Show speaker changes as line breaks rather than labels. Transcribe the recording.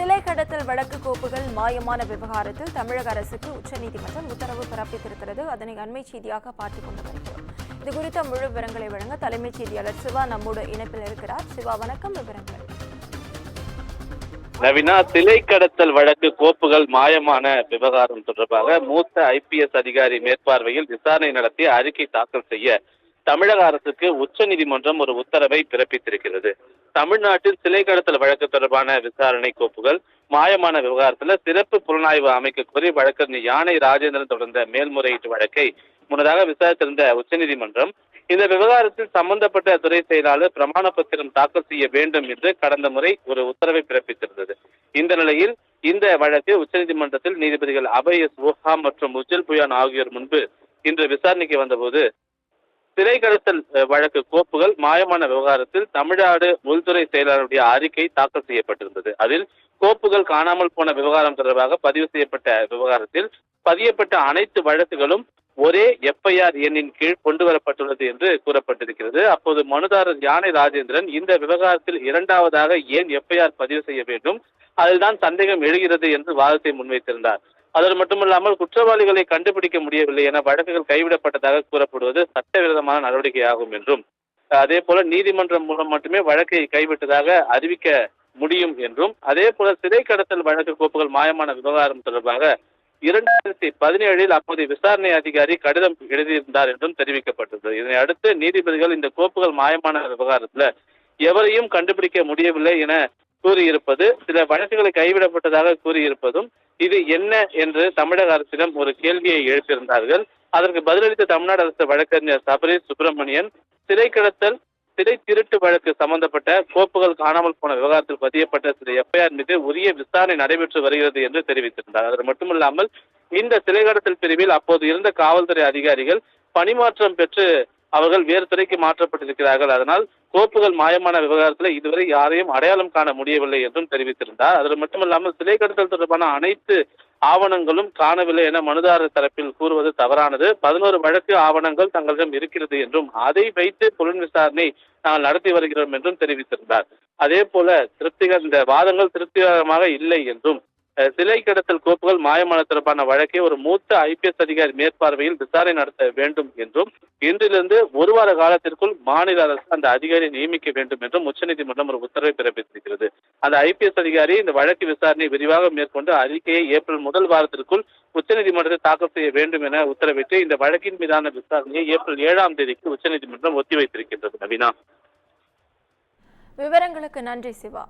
சிலை கடத்தல் வழக்கு கோப்புகள் மாயமான விவகாரத்தில் தமிழக அரசுக்கு உச்சநீதிமன்றம் உத்தரவு பிறப்பித்திருக்கிறது. அதனை அண்மை செய்தியாக பார்த்துக் கொண்டு வருகிறோம். இதுகுறித்த முழு விவரங்களை வழங்க தலைமைச் செய்தியாளர் சிவா நம்மோடு இணைப்பில் இருக்கிறார். சிவா, வணக்கம். விவரங்கள்.
நவீனா, சிலை கடத்தல் வழக்கு கோப்புகள் மாயமான விவகாரம் தொடர்பாக மூத்த IPS அதிகாரி மேற்பார்வையில் விசாரணை நடத்தி அறிக்கை தாக்கல் செய்ய தமிழக அரசுக்கு உச்சநீதிமன்றம் ஒரு உத்தரவை பிறப்பித்திருக்கிறது. தமிழ்நாட்டில் சிலை கடத்தல் வழக்கு தொடர்பான விசாரணை கோப்புகள் மாயமான விவகாரத்தில் சிறப்பு புலனாய்வு அமைக்க கோரி வழக்கறிஞர் யானை ராஜேந்திரன் தொடர்ந்த மேல்முறையீட்டு வழக்கை முன்னதாக விசாரித்திருந்த உச்சநீதிமன்றம் இந்த விவகாரத்தில் சம்பந்தப்பட்ட துறை செயலாளர் பிரமாண பத்திரம் தாக்கல் செய்ய வேண்டும் என்று கடந்த முறை ஒரு உத்தரவை பிறப்பித்திருந்தது. இந்த நிலையில் இந்த வழக்கு உச்சநீதிமன்றத்தில் நீதிபதிகள் அபய் எஸ் ஓஹா மற்றும் உஜ்ஜல் புயான் ஆகியோர் முன்பு இன்று விசாரணைக்கு வந்தபோது சிலை கடத்தல் வழக்கு கோப்புகள் மாயமான விவகாரத்தில் தமிழ்நாடு உள்துறை செயலாளருடைய அறிக்கை தாக்கல் செய்யப்பட்டிருந்தது. அதில் கோப்புகள் காணாமல் போன விவகாரம் தொடர்பாக பதிவு செய்யப்பட்ட விவகாரத்தில் பதியப்பட்ட அனைத்து வழக்குகளும் ஒரே FIR எண்ணின் கீழ் கொண்டு வரப்பட்டுள்ளது என்று கூறப்பட்டிருக்கிறது. அப்போது மனுதாரர் யானை ராஜேந்திரன் இந்த விவகாரத்தில் இரண்டாவதாக ஏன் FIR பதிவு செய்ய வேண்டும், அதில்தான் சந்தேகம் எழுகிறது என்று வாதத்தை முன்வைத்திருந்தார். அதோடு மட்டுமல்லாமல் குற்றவாளிகளை கண்டுபிடிக்க முடியவில்லை என வழக்குகள் கைவிடப்பட்டதாக கூறப்படுவது சட்டவிரோதமான நடவடிக்கையாகும் என்றும், அதே போல நீதிமன்றம் மூலம் மட்டுமே வழக்கை கைவிட்டதாக அறிவிக்க முடியும் என்றும், அதே போல சிலை கடத்தல் வழக்கு கோப்புகள் மாயமான விவகாரம் தொடர்பாக 2017 அப்போதைய விசாரணை அதிகாரி கடிதம் எழுதியிருந்தார் என்றும் தெரிவிக்கப்பட்டது. இதனை அடுத்து நீதிபதிகள் இந்த கோப்புகள் மாயமான விவகாரத்துல எவரையும் கண்டுபிடிக்க முடியவில்லை என கூறியிருப்பது, சில வழக்குகளை கைவிடப்பட்டதாக கூறியிருப்பதும், இது என்ன என்று தமிழக அரசிடம் ஒரு கேள்வியை எழுப்பியிருந்தார்கள். அதற்கு பதிலளித்த தமிழ்நாடு அரசு வழக்கறிஞர் சபரீஷ் சுப்பிரமணியன் சிலை கடத்தல் சிலை திருட்டு வழக்கு சம்பந்தப்பட்ட கோப்புகள் காணாமல் போன விவகாரத்தில் பதியப்பட்ட சில FIR மீது உரிய விசாரணை நடைபெற்று வருகிறது என்று தெரிவித்திருந்தார். அது மட்டுமல்லாமல் இந்த சிலை கடத்தல் பிரிவில் அப்போது இருந்த காவல்துறை அதிகாரிகள் பணிமாற்றம் பெற்று அவர்கள் வேறு துறைக்கு மாற்றப்பட்டிருக்கிறார்கள். அதனால் கோப்புகள் மாயமான விவகாரத்தில் இதுவரை யாரையும் அடையாளம் காண முடியவில்லை என்றும் தெரிவித்திருந்தார். அது மட்டுமல்லாமல் சிலை கடத்தல் தொடர்பான அனைத்து ஆவணங்களும் காணவில்லை என மனுதாரர் தரப்பில் கூறுவது தவறானது. 11 வழக்கு ஆவணங்கள் தங்களிடம் இருக்கிறது என்றும் அதை வைத்து புலன் விசாரணை நாங்கள் நடத்தி வருகிறோம் என்றும் தெரிவித்திருந்தார். அதே போல இந்த வாதங்கள் திருப்திகரமாக இல்லை என்றும், சிலை கடத்தல் கோப்புகள் மாயமான தொடர்பான வழக்கை ஒரு மூத்த IPS அதிகாரி மேற்பார்வையில் விசாரணை நடத்த வேண்டும் என்றும், இன்றிலிருந்து ஒரு வார காலத்திற்குள் மாநில அரசு அந்த அதிகாரியை நியமிக்க வேண்டும் என்றும் உச்சநீதிமன்றம் ஒரு உத்தரவை பிறப்பித்திருக்கிறது. அந்த IPS அதிகாரி இந்த வழக்கு விசாரணை விரிவாக மேற்கொண்டு அறிக்கையை ஏப்ரல் முதல் வாரத்திற்குள் உச்சநீதிமன்றத்தில் தாக்கல் செய்ய வேண்டும் என உத்தரவிட்டு இந்த வழக்கின் மீதான விசாரணையை ஏப்ரல் 7ஆம் தேதிக்கு உச்சநீதிமன்றம் ஒத்திவைத்திருக்கின்றது. நவீனா,
விவரங்களுக்கு நன்றி சிவா.